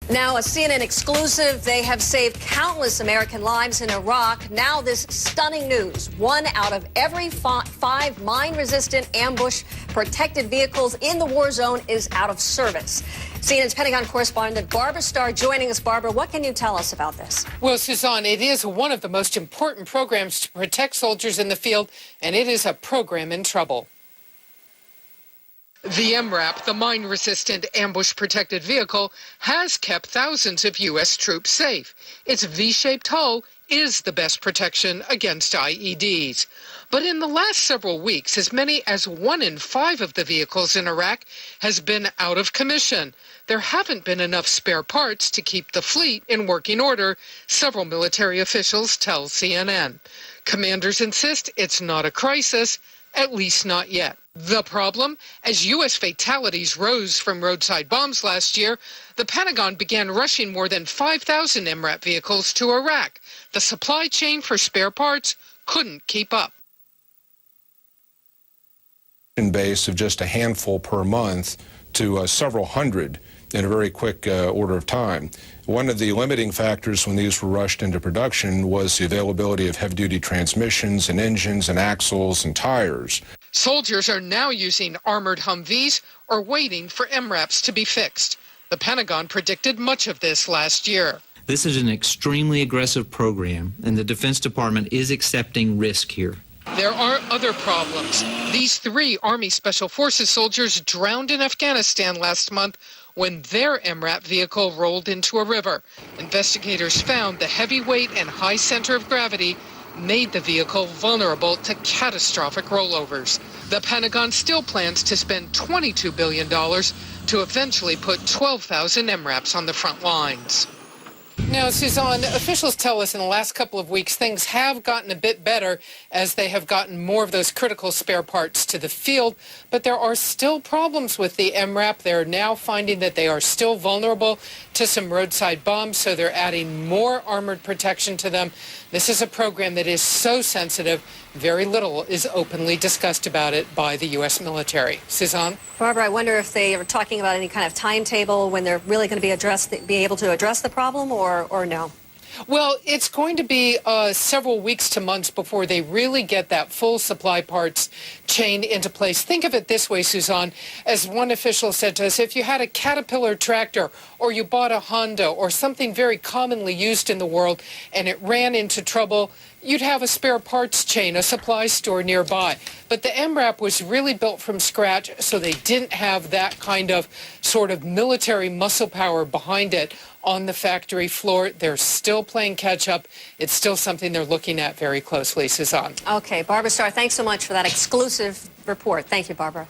Now, a CNN exclusive, they have saved countless American lives in Iraq. Now, this stunning news. 1 out of every 5 mine-resistant ambush-protected vehicles in the war zone is out of service. CNN's Pentagon correspondent Barbara Starr joining us. Barbara, what can you tell us about this? Well, Suzanne, it is one of the most important programs to protect soldiers in the field, and it is a program in trouble. The MRAP, the mine-resistant ambush-protected vehicle, has kept thousands of U.S. troops safe. Its V-shaped hull is the best protection against IEDs. But in the last several weeks, as many as 1 in 5 of the vehicles in Iraq has been out of commission. There haven't been enough spare parts to keep the fleet in working order, several military officials tell CNN. Commanders insist it's not a crisis, at least not yet. The problem? As U.S. fatalities rose from roadside bombs last year, the Pentagon began rushing more than 5,000 MRAP vehicles to Iraq. The supply chain for spare parts couldn't keep up. Base of just a handful per month to several hundred in a very quick order of time. One of the limiting factors when these were rushed into production was the availability of heavy-duty transmissions and engines and axles and tires. Soldiers are now using armored Humvees or waiting for MRAPs to be fixed. The Pentagon predicted much of this last year. This is an extremely aggressive program, and the Defense Department is accepting risk here. There are other problems. These 3 Army Special Forces soldiers drowned in Afghanistan last month when their MRAP vehicle rolled into a river. Investigators found the heavy weight and high center of gravity made the vehicle vulnerable to catastrophic rollovers. The Pentagon still plans to spend $22 billion to eventually put 12,000 MRAPs on the front lines. Now, Suzanne, officials tell us in the last couple of weeks things have gotten a bit better as they have gotten more of those critical spare parts to the field, but there are still problems with the MRAP. They're now finding that they are still vulnerable to some roadside bombs, so they're adding more armored protection to them. This is a program that is so sensitive, very little is openly discussed about it by the U.S. military. Suzanne? Barbara, I wonder if they are talking about any kind of timetable when they're really going to be able to address the problem, or no? Well, it's going to be several weeks to months before they really get that full supply parts chain into place. Think of it this way, Suzanne. As one official said to us, if you had a Caterpillar tractor or you bought a Honda or something very commonly used in the world and it ran into trouble, you'd have a spare parts chain, a supply store nearby. But the MRAP was really built from scratch, so they didn't have that kind of sort of military muscle power behind it on the factory floor. They're still playing catch up. It's still something they're looking at very closely, Suzanne. Okay, Barbara Starr, thanks so much for that exclusive report. Thank you, Barbara.